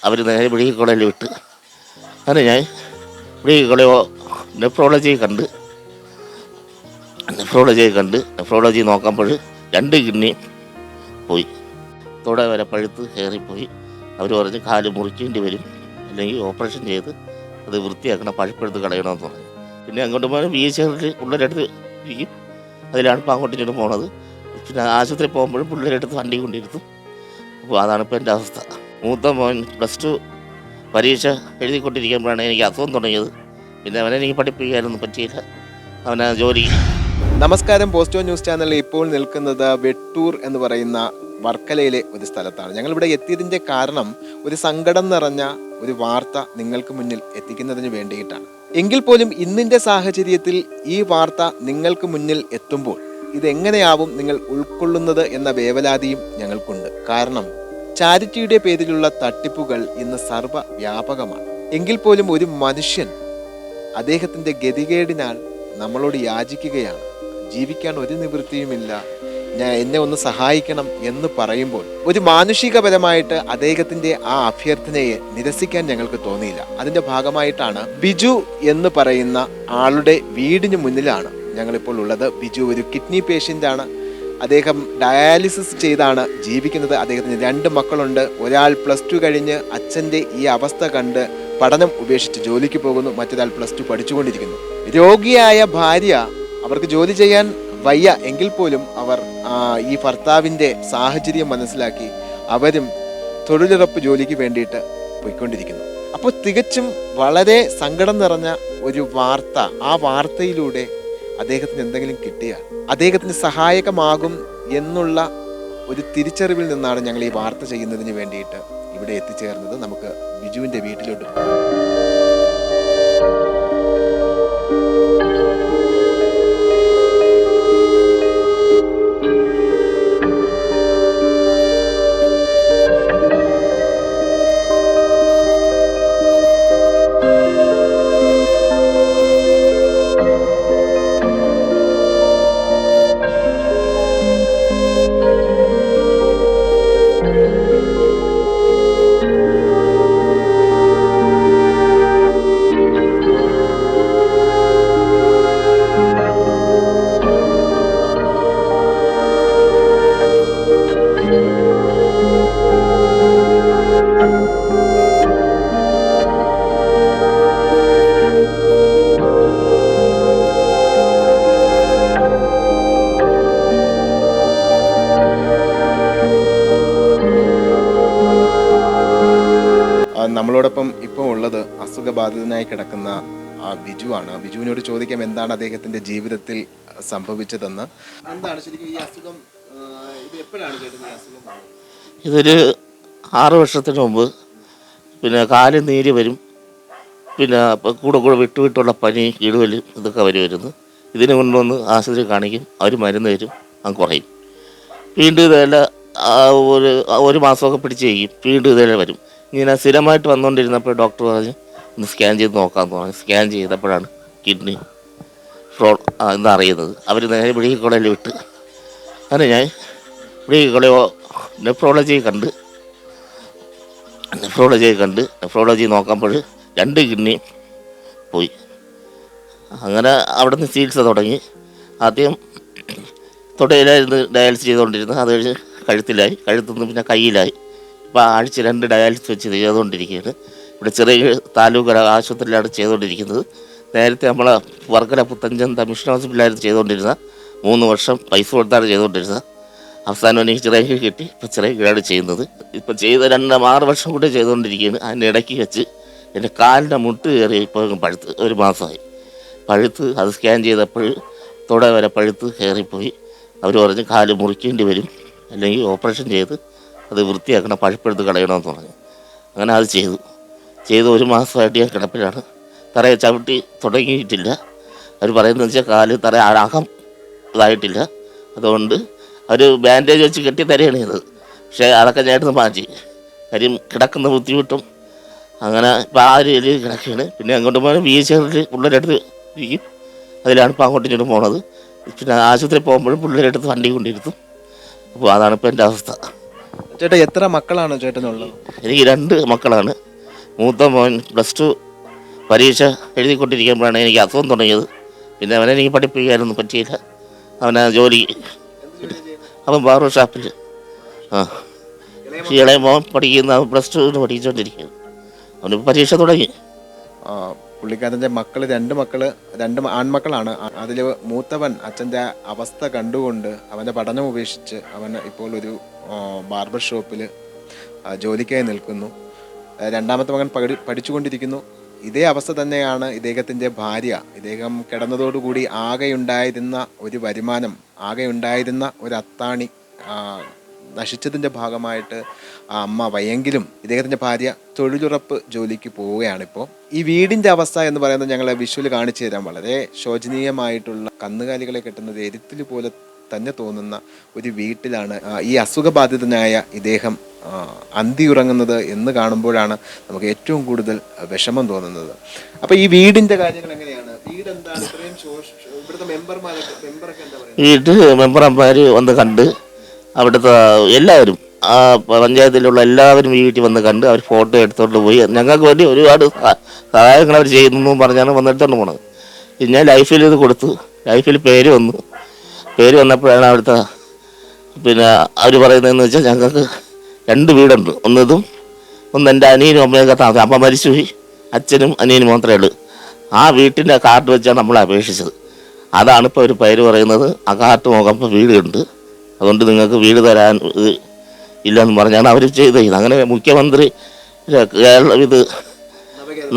അവർ നേരെ മെഡിക്കൽ കോളേജിൽ വിട്ട്. അങ്ങനെ ഞാൻ മെഡിക്കൽ കോളേജ് നെഫ്രോളജി നോക്കുമ്പോൾ 2 കിഡ്നി പോയി. തുട വരെ പഴുത്ത് കയറിപ്പോയി. അവർ പറഞ്ഞ് കാല് മുറിക്കേണ്ടി വരും, അല്ലെങ്കിൽ ഓപ്പറേഷൻ ചെയ്ത് അത് വൃത്തിയാക്കണം, പഴുപ്പെടുത്ത് കളയണമെന്ന് പറഞ്ഞു. പിന്നെ അങ്ങോട്ട് പോകാൻ വീൽചെയറിൽ പിള്ളേരെടുത്ത് ഇരിക്കും. അതിലാണ് ഇപ്പോൾ അങ്ങോട്ടും ഇങ്ങോട്ടും പോണത്. പിന്നെ ആശുപത്രി പോകുമ്പോഴും പിള്ളേരെടുത്ത് വണ്ടി കൊണ്ടിരുത്തും. അപ്പോൾ അതാണ് ഇപ്പോൾ എൻ്റെ അവസ്ഥ. മൂത്ത മോൻ +2 പരീക്ഷ എഴുതിക്കൊണ്ടിരിക്കുമ്പോഴാണ് എനിക്ക് അസുഖം തുടങ്ങിയത്. പിന്നെ അവനെ എനിക്ക് പഠിപ്പിക്കാനൊന്നും പറ്റിയില്ല. അവനെ ജോലി. നമസ്കാരം. പോസ്റ്റോ ന്യൂസ് ചാനലിൽ ഇപ്പോൾ നിൽക്കുന്നത് വെട്ടൂർ എന്ന് പറയുന്ന വർക്കലയിലെ ഒരു സ്ഥലത്താണ്. ഞങ്ങളിവിടെ എത്തിയതിൻ്റെ കാരണം ഒരു സങ്കടം നിറഞ്ഞ ഒരു വാർത്ത നിങ്ങൾക്ക് മുന്നിൽ എത്തിക്കുന്നതിന് വേണ്ടിയിട്ടാണ്. എങ്കിൽ പോലും ഇന്നിൻ്റെ സാഹചര്യത്തിൽ ഈ വാർത്ത നിങ്ങൾക്ക് മുന്നിൽ എത്തുമ്പോൾ ഇതെങ്ങനെയാവും നിങ്ങൾ ഉൾക്കൊള്ളുന്നത് എന്ന വേവലാതിയും ഞങ്ങൾക്കുണ്ട്. കാരണം ചാരിറ്റിയുടെ പേരിലുള്ള തട്ടിപ്പുകൾ ഇന്ന് സർവ്വവ്യാപകമാണ്. എങ്കിൽ പോലും ഒരു മനുഷ്യൻ അദ്ദേഹത്തിൻ്റെ ഗതികേടിനാൽ നമ്മളോട് യാചിക്കുകയാണ്. ജീവിക്കാൻ ഒരു നിവൃത്തിയുമില്ല, എന്നെ ഒന്ന് സഹായിക്കണം എന്ന് പറയുമ്പോൾ ഒരു മാനുഷികപരമായിട്ട് അദ്ദേഹത്തിൻ്റെ ആ അഭ്യർത്ഥനയെ നിരസിക്കാൻ ഞങ്ങൾക്ക് തോന്നിയില്ല. അതിൻ്റെ ഭാഗമായിട്ടാണ് ബിജു എന്ന് പറയുന്ന ആളുടെ വീടിന് മുന്നിലാണ് ഞങ്ങളിപ്പോൾ ഉള്ളത്. ബിജു ഒരു കിഡ്നി പേഷ്യൻ്റ് ആണ്. അദ്ദേഹം ഡയാലിസിസ് ചെയ്താണ് ജീവിക്കുന്നത്. അദ്ദേഹത്തിന് 2 മക്കളുണ്ട്. ഒരാൾ +2 കഴിഞ്ഞ് അച്ഛൻ്റെ ഈ അവസ്ഥ കണ്ട് പഠനം ഉപേക്ഷിച്ച് ജോലിക്ക് പോകുന്നു. മറ്റൊരാൾ +2 പഠിച്ചുകൊണ്ടിരിക്കുന്നു. രോഗിയായ ഭാര്യ, അവർക്ക് ജോലി ചെയ്യാൻ വയ്യ എങ്കിൽ പോലും അവർ ഈ ഭർത്താവിൻ്റെ സാഹചര്യം മനസ്സിലാക്കി അവരും തൊഴിലുറപ്പ് ജോലിക്ക് വേണ്ടിയിട്ട് പോയിക്കൊണ്ടിരിക്കുന്നു. അപ്പോൾ തികച്ചും വളരെ സങ്കടം നിറഞ്ഞ ഒരു വാർത്ത. ആ വാർത്തയിലൂടെ അദ്ദേഹത്തിന് എന്തെങ്കിലും കിട്ടിയാൽ അദ്ദേഹത്തിന് സഹായകമാകും എന്നുള്ള ഒരു തിരിച്ചറിവിൽ നിന്നാണ് ഞങ്ങൾ ഈ വാർത്ത ചെയ്യുന്നതിന് വേണ്ടിയിട്ട് ഇവിടെ എത്തിച്ചേർന്നത്. നമുക്ക് ബിജുവിൻ്റെ വീട്ടിലോട്ട് പോകാം. നമ്മളോടൊപ്പം ഇപ്പോൾ ഉള്ളത് അസുഖബാധിതനായി കിടക്കുന്ന ബിജു ആണ്. ബിജുവിനോട് ചോദിക്കാം എന്താണ് അദ്ദേഹത്തിൻ്റെ ജീവിതത്തിൽ സംഭവിച്ചതെന്ന്. എന്താണ് ശരിക്കും ഈ അസുഖം? ഇത് എപ്പോഴാണ് കേട്ടത് ഈ അസുഖം? ഇതൊരു 6 വർഷത്തിന് മുമ്പ്. പിന്നെ കാല് നീര് വരും, പിന്നെ കൂടെ വിട്ടുള്ള പനി, ഇടുവല്, ഇതൊക്കെ വരുമായിരുന്നു. ഇതിനെ കൊണ്ടുവന്ന് ആശുപത്രി കാണിക്കും, അവർ മരുന്ന് തരും, അങ്ങ് കുറയും. വീണ്ടും ഇതെല്ലാം ഒരു മാസമൊക്കെ പിടിച്ച് ചെയ്യും, വീണ്ടും ഇതെല്ലാം വരും. ഇങ്ങനെ സ്ഥിരമായിട്ട് വന്നുകൊണ്ടിരുന്നപ്പോൾ ഡോക്ടർ പറഞ്ഞ് ഒന്ന് സ്കാൻ ചെയ്ത് നോക്കാമെന്ന് പറഞ്ഞു. സ്കാൻ ചെയ്തപ്പോഴാണ് കിഡ്നി എന്നറിയുന്നത്. അവർ നേരെ മെഡിക്കൽ കോളേജിൽ വിട്ട്. അങ്ങനെ ഞാൻ മെഡിക്കൽ കോളേജ് നെഫ്രോളജി നോക്കുമ്പോൾ 2 കിഡ്നി പോയി. അങ്ങനെ അവിടെ നിന്ന് ചികിത്സ തുടങ്ങി. ആദ്യം തൊടയിലായിരുന്നു ഡയാലിസിസ് ചെയ്തുകൊണ്ടിരുന്നത്. അത് കഴിഞ്ഞ് കഴുത്തുനിന്ന് പിന്നെ കയ്യിലായി. ഇപ്പോൾ ആഴ്ച 2 ഡയാലിസിസ് വെച്ച് ചെയ്തുകൊണ്ടിരിക്കുകയാണ്. ഇവിടെ ചെറിയ താലൂക്ക് ആശുപത്രിയിലാണ് ചെയ്തുകൊണ്ടിരിക്കുന്നത്. നേരത്തെ നമ്മൾ വർക്കല പുത്തഞ്ചന്ത മിഷൻ ഹോസ്പിറ്റലായിരുന്നു ചെയ്തുകൊണ്ടിരുന്നത്. 3 വർഷം പൈസ കൊടുത്താണ് ചെയ്തുകൊണ്ടിരുന്നത്. അവസാനം എനിക്ക് ചിറക് കിട്ടി. ഇപ്പോൾ ചിറകിലാണ് ചെയ്യുന്നത്. ഇപ്പോൾ ചെയ്ത 6 വർഷം കൂടെ ചെയ്തുകൊണ്ടിരിക്കുകയാണ്. അതിൻ്റെ ഇടയ്ക്ക് വെച്ച് എൻ്റെ കാലിൻ്റെ മുട്ട് കയറി ഇപ്പോൾ പഴുത്ത് 1 മാസമായി. പഴുത്ത് അത് സ്കാൻ ചെയ്തപ്പോൾ തുട വരെ പഴുത്ത് കയറിപ്പോയി. അവർ പറഞ്ഞ് കാല് മുറിക്കേണ്ടി വരും, അല്ലെങ്കിൽ ഓപ്പറേഷൻ ചെയ്ത് അത് വൃത്തിയാക്കണം, പഴുപ്പെടുത്ത് കളയണമെന്ന് പറഞ്ഞു. അങ്ങനെ അത് ചെയ്ത് 1 മാസമായിട്ട് ഞാൻ കിടപ്പിലാണ്. തറയെ ചവിട്ടി തുടങ്ങിയിട്ടില്ല. അവർ പറയുന്നത് വെച്ചാൽ കാല് തറ അകം ഇതായിട്ടില്ല. അതുകൊണ്ട് അവർ ബാൻഡേജ് വെച്ച് കെട്ടി തരികയാണ് ചെയ്തത്. പക്ഷേ അതൊക്കെ ഞാൻ മാറ്റി. കാര്യം കിടക്കുന്ന ബുദ്ധിമുട്ടും അങ്ങനെ ഇപ്പോൾ ആ രീതിയിൽ കിടക്കുകയാണ്. പിന്നെ അങ്ങോട്ട് പോകാൻ വീൽചെയറിൽ പിള്ളേരെടുത്ത് ഇരിക്കും. അതിലാണ് ഇപ്പോൾ അങ്ങോട്ടും ഇങ്ങോട്ടും പോണത്. പിന്നെ ആശുപത്രി പോകുമ്പോഴും പിള്ളേരെടുത്ത് വണ്ടി കൊണ്ടിരുത്തും. അപ്പോൾ അതാണ് ഇപ്പോൾ എൻ്റെ അവസ്ഥ. ചേട്ടാ എത്ര മക്കളാണ് ചേട്ടനുള്ളത്? എനിക്ക് 2 മക്കളാണ്. മൂത്ത മോൻ +2 പരീക്ഷ എഴുതിക്കൊണ്ടിരിക്കുമ്പോഴാണ് എനിക്ക് അസുഖം തുടങ്ങിയത്. പിന്നെ അവനെ എനിക്ക് പഠിപ്പിക്കാനൊന്നും പറ്റിയില്ല. അവനെ ജോലി, അവൻ ബാർബർ ഷാപ്പിൽ. ആ, ഇളയ മോൻ പഠിക്കുന്ന, അവൻ +2 പഠിച്ചുകൊണ്ടിരിക്കുകയാണ്. അവന് പരീക്ഷ തുടങ്ങി. ആ, പുള്ളിക്കാരൻ്റെ രണ്ട് ആൺമക്കളാണ്. അതിൽ മൂത്തവൻ അച്ഛൻ്റെ അവസ്ഥ കണ്ടുകൊണ്ട് അവൻ്റെ പഠനം ഉപേക്ഷിച്ച് അവൻ ഇപ്പോൾ ഒരു ബാർബർ ഷോപ്പിൽ ജോലിക്കായി നിൽക്കുന്നു. രണ്ടാമത്തെ മകൻ പഠിച്ചുകൊണ്ടിരിക്കുന്നു. ഇതേ അവസ്ഥ തന്നെയാണ് ഇദ്ദേഹത്തിൻ്റെ ഭാര്യ. ഇദ്ദേഹം കിടന്നതോടുകൂടി ആകെയുണ്ടായിരുന്ന ഒരു വരുമാനം, ആകെയുണ്ടായിരുന്ന ഒരു അത്താണി നശിച്ചതിൻ്റെ ഭാഗമായിട്ട് ആ അമ്മ വയ്യെങ്കിലും ഇദ്ദേഹത്തിൻ്റെ ഭാര്യ തൊഴിലുറപ്പ് ജോലിക്ക് പോവുകയാണിപ്പോൾ. ഈ വീടിൻ്റെ അവസ്ഥ എന്ന് പറയുന്നത് ഞങ്ങളെ വിഷ്വൽ കാണിച്ചു തരാൻ വളരെ ശോചനീയമായിട്ടുള്ള കന്നുകാലികളെ കെട്ടുന്നത് എരുത്തിൽ പോലെ തന്നെ തോന്നുന്ന ഒരു വീട്ടിലാണ് ഈ അസുഖബാധിതനായ ഇദ്ദേഹം അന്തിയുറങ്ങുന്നത് എന്ന് കാണുമ്പോഴാണ് നമുക്ക് ഏറ്റവും കൂടുതൽ വിഷമം തോന്നുന്നത്. അപ്പോൾ ഈ വീടിൻ്റെ കാര്യങ്ങൾ എങ്ങനെയാണ്? വീട് എന്താണ്? ഇത്രയും ഇവിടുത്തെ മെമ്പറൊക്കെ എന്താ പറയുക? വീട്ടിൽ മെമ്പർമാർ വന്ന് കണ്ട്, അവിടുത്തെ എല്ലാവരും, ആ പഞ്ചായത്തിലുള്ള എല്ലാവരും ഈ വീട്ടിൽ വന്ന് കണ്ട് അവർ ഫോട്ടോ എടുത്തുകൊണ്ട് പോയി. ഞങ്ങൾക്ക് വേണ്ടി ഒരുപാട് സഹായങ്ങൾ അവർ ചെയ്യുന്നു പറഞ്ഞാണ് വന്നെടുത്തോണ്ട് പോണത്. പിന്നെ ലൈഫിൽ ഇത് കൊടുത്തു. ലൈഫിൽ പേര് വന്നപ്പോഴാണ് അവിടുത്തെ പിന്നെ അവർ പറയുന്നതെന്ന് വെച്ചാൽ ഞങ്ങൾക്ക് 2 വീടുണ്ട്. ഒന്ന് എൻ്റെ അനിയനും അമ്മയൊക്കെ താമസം. അമ്മ മരിച്ചുപോയി, അച്ഛനും അനിയനും മാത്രമേ ഉള്ളൂ. ആ വീട്ടിൻ്റെ കാർഡ് വെച്ചാണ് നമ്മൾ അപേക്ഷിച്ചത്. അതാണ് ഇപ്പോൾ ഒരു പേര് പറയുന്നത്. ആ കാർഡ് നോക്കുമ്പോൾ വീടുണ്ട്, അതുകൊണ്ട് നിങ്ങൾക്ക് വീട് തരാൻ ഇല്ലെന്ന് പറഞ്ഞാണ് അവർ ചെയ്തത്. അങ്ങനെ മുഖ്യമന്ത്രി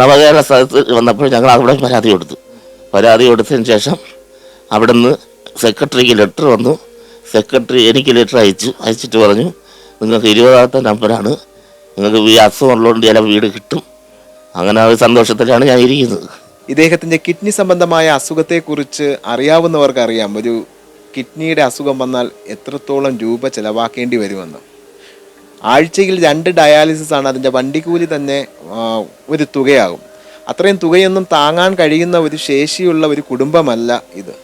നവകേരള സ്ഥലത്ത് വന്നപ്പോൾ ഞങ്ങൾ അവിടെ പരാതി കൊടുത്തതിന് ശേഷം അവിടെ നിന്ന് സെക്രട്ടറിക്ക് ലെറ്റർ വന്നു. സെക്രട്ടറി എനിക്ക് ലെറ്റർ അയച്ചിട്ട് പറഞ്ഞു, നിങ്ങൾക്ക് 20ാമത്തെ നമ്പറാണ്, നിങ്ങൾക്ക് ഈ അസുഖം ഉള്ളതുകൊണ്ട് ചില വീട് കിട്ടും. അങ്ങനെ ആ സന്തോഷത്തിലാണ് ഞാൻ ഇരിക്കുന്നത്. ഇദ്ദേഹത്തിൻ്റെ കിഡ്നി സംബന്ധമായ അസുഖത്തെക്കുറിച്ച് അറിയാവുന്നവർക്ക് അറിയാം, ഒരു കിഡ്നിയുടെ അസുഖം വന്നാൽ എത്രത്തോളം രൂപ ചിലവാക്കേണ്ടി വരുമെന്ന്. ആഴ്ചയിൽ 2 ഡയാലിസിസ് ആണ്. അതിൻ്റെ വണ്ടിക്കൂലി തന്നെ ഒരു തുകയാകും. അത്രയും തുകയൊന്നും താങ്ങാൻ കഴിയുന്ന ഒരു ശേഷിയുള്ള ഒരു കുടുംബമല്ല ഇത്.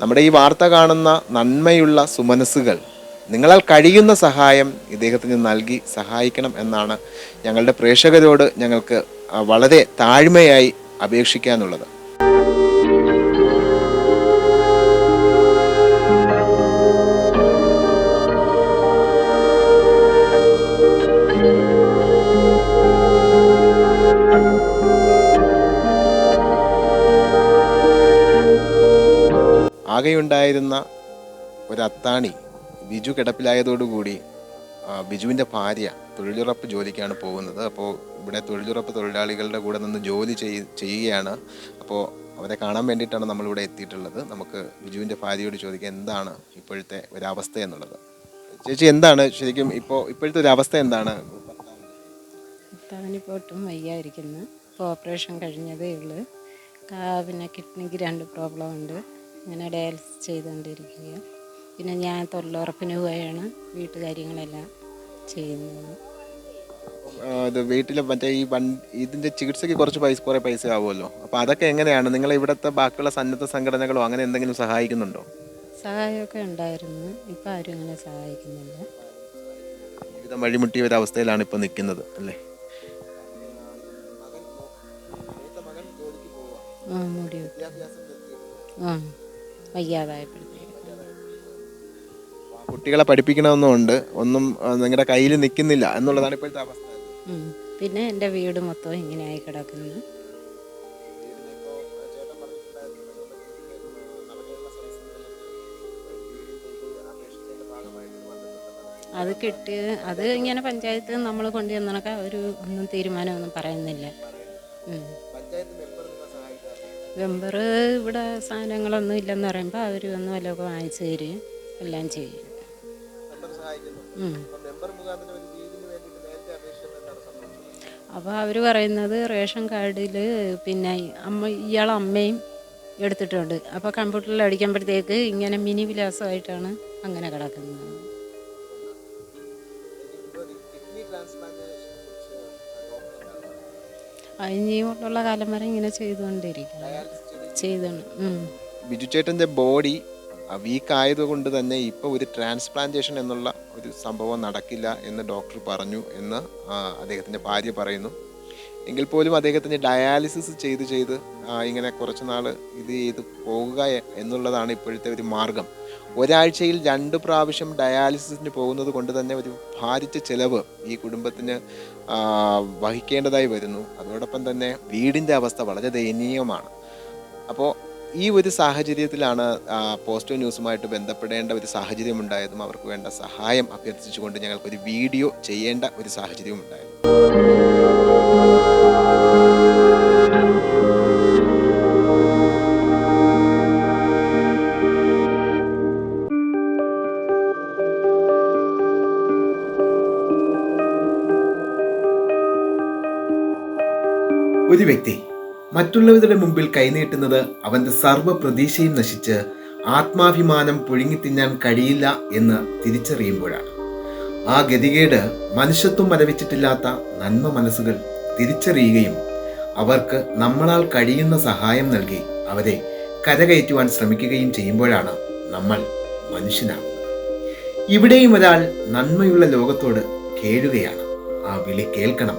നമ്മുടെ ഈ വാർത്ത കാണുന്ന നന്മയുള്ള സുമനസ്സുകൾ നിങ്ങളാൽ കഴിയുന്ന സഹായം ഇദ്ദേഹത്തിന് നൽകി സഹായിക്കണം എന്നാണ് ഞങ്ങളുടെ പ്രേക്ഷകരോട് ഞങ്ങൾക്ക് വളരെ താഴ്മയായി അപേക്ഷിക്കാനുള്ളത്. ആകെയുണ്ടായിരുന്ന ഒരു അത്താണി ബിജു കിടപ്പിലായതോടുകൂടി ബിജുവിൻ്റെ ഭാര്യ തൊഴിലുറപ്പ് ജോലിക്കാണ് പോകുന്നത്. അപ്പോൾ ഇവിടെ തൊഴിലുറപ്പ് തൊഴിലാളികളുടെ കൂടെ നിന്ന് ജോലി ചെയ്യുകയാണ്. അപ്പോൾ അവരെ കാണാൻ വേണ്ടിയിട്ടാണ് നമ്മളിവിടെ എത്തിയിട്ടുള്ളത്. നമുക്ക് ബിജുവിൻ്റെ ഭാര്യയോട് ചോദിക്കാം എന്താണ് ഇപ്പോഴത്തെ ഒരവസ്ഥ എന്നുള്ളത്. ചേച്ചി, എന്താണ് ശരിക്കും ഇപ്പോഴത്തെ ഒരു അവസ്ഥ എന്താണ്? ഭർത്താവിനിപ്പോൾ ഒട്ടും വയ്യായിരിക്കുന്നു. ഇപ്പോൾ ഓപ്പറേഷൻ കഴിഞ്ഞതേ ഉള്ളൂ. പിന്നെ കിഡ്നിക്ക് 2 പ്രോബ്ലം ഉണ്ട്. ഇങ്ങനെ ഡയാലിസിസ് ചെയ്തുകൊണ്ടിരിക്കുക. പിന്നെ ഞാൻ തൊഴിലുറപ്പിന് പോയാണ് വീട്ടുകാര്യങ്ങളെല്ലാം ചെയ്യുന്നത്. വീട്ടിൽ മറ്റേ ഇതിൻ്റെ ചികിത്സയ്ക്ക് കുറേ പൈസ ആവുമല്ലോ. അപ്പോൾ അതൊക്കെ എങ്ങനെയാണ്? നിങ്ങൾ ഇവിടുത്തെ ബാക്കിയുള്ള സന്നദ്ധ സംഘടനകളോ അങ്ങനെ എന്തെങ്കിലും സഹായിക്കുന്നുണ്ടോ? സഹായമൊക്കെ ഉണ്ടായിരുന്നു. ഇപ്പം ആരും അങ്ങനെ സഹായിക്കുന്നില്ല. ജീവിതം വഴിമുട്ടിയ ഒരു അവസ്ഥയിലാണ് ഇപ്പോൾ നിൽക്കുന്നത് അല്ലേ? മുടി വയ്യാതായപ്പോഴത്തേക്ക് കുട്ടികളെ പഠിപ്പിക്കണമെന്നുണ്ട്, ഒന്നും നിങ്ങളുടെ കയ്യിൽ നിൽക്കുന്നില്ല എന്നുള്ളതാണ് ഇപ്പോഴത്തെ അവസ്ഥ. പിന്നെ എൻ്റെ വീട് മൊത്തം ഇങ്ങനെയായി കിടക്കുന്നു. അത് ഇങ്ങനെ പഞ്ചായത്ത് നമ്മൾ കൊണ്ടുവന്നൊക്കെ ഒന്നും തീരുമാനമൊന്നും പറയുന്നില്ല. മെമ്പർ ഇവിടെ സാധനങ്ങളൊന്നും ഇല്ലെന്ന് പറയുമ്പോൾ അവർ വന്ന് വല്ലതൊക്കെ വാങ്ങിച്ചു തരും, എല്ലാം ചെയ്യും. അപ്പോൾ അവർ പറയുന്നത് റേഷൻ കാർഡിൽ പിന്നെ ഇയാളെ അമ്മയും എടുത്തിട്ടുണ്ട്. അപ്പോൾ കമ്പ്യൂട്ടറിൽ അടിക്കുമ്പോഴത്തേക്ക് ഇങ്ങനെ മിനി വിലാസമായിട്ടാണ് അങ്ങനെ കിടക്കുന്നത്. ഇനിയുള്ള കാലം വരെ ഇങ്ങനെ ചെയ്തുകൊണ്ടിരിക്കും. ബിജു ചേട്ടൻ്റെ ബോഡി വീക്ക് ആയതുകൊണ്ട് തന്നെ ഇപ്പോൾ ഒരു ട്രാൻസ്പ്ലാന്റേഷൻ എന്നുള്ള ഒരു സംഭവം നടക്കില്ല എന്ന് ഡോക്ടർ പറഞ്ഞു എന്ന് അദ്ദേഹത്തിൻ്റെ ഭാര്യ പറയുന്നു. എങ്കിൽ പോലും അദ്ദേഹത്തിന് ഡയാലിസിസ് ചെയ്ത് ഇങ്ങനെ കുറച്ച് നാൾ ഇത് ചെയ്ത് പോകുക എന്നുള്ളതാണ് ഇപ്പോഴത്തെ ഒരു മാർഗം. ഒരാഴ്ചയിൽ 2 പ്രാവശ്യം ഡയാലിസിസിന് പോകുന്നത് കൊണ്ട് തന്നെ ഒരു ഭാരിച്ച ചിലവ് ഈ കുടുംബത്തിന് വഹിക്കേണ്ടതായി വരുന്നു. അതോടൊപ്പം തന്നെ വീടിൻ്റെ അവസ്ഥ വളരെ ദയനീയമാണ്. അപ്പോൾ ഈ ഒരു സാഹചര്യത്തിലാണ് പോസ്റ്റോ ന്യൂസുമായിട്ട് ബന്ധപ്പെടേണ്ട ഒരു സാഹചര്യം ഉണ്ടായതും അവർക്ക് വേണ്ട സഹായം അഭ്യർത്ഥിച്ചുകൊണ്ട് ഞങ്ങൾക്കൊരു വീഡിയോ ചെയ്യേണ്ട ഒരു സാഹചര്യം ഉണ്ടായത്. ഒരു വ്യക്തി മറ്റുള്ളവരുടെ മുമ്പിൽ കൈനീട്ടുന്നത് അവൻ്റെ സർവ്വ പ്രതീക്ഷയും നശിച്ച് ആത്മാഭിമാനം പുഴുങ്ങിത്തിന്നാൻ കഴിയില്ല എന്ന് തിരിച്ചറിയുമ്പോഴാണ്. ആ ഗതികേട് മനുഷ്യത്വം മരവിച്ചിട്ടില്ലാത്ത നന്മ മനസ്സുകൾ തിരിച്ചറിയുകയും അവർക്ക് നമ്മളാൽ കഴിയുന്ന സഹായം നൽകി അവരെ കരകയറ്റുവാൻ ശ്രമിക്കുകയും ചെയ്യുമ്പോഴാണ് നമ്മൾ മനുഷ്യനാകുന്നത്. ഇവിടെയും ഒരാൾ നന്മയുള്ള ലോകത്തോട് കേഴുകയാണ്. ആ വിളി കേൾക്കണം.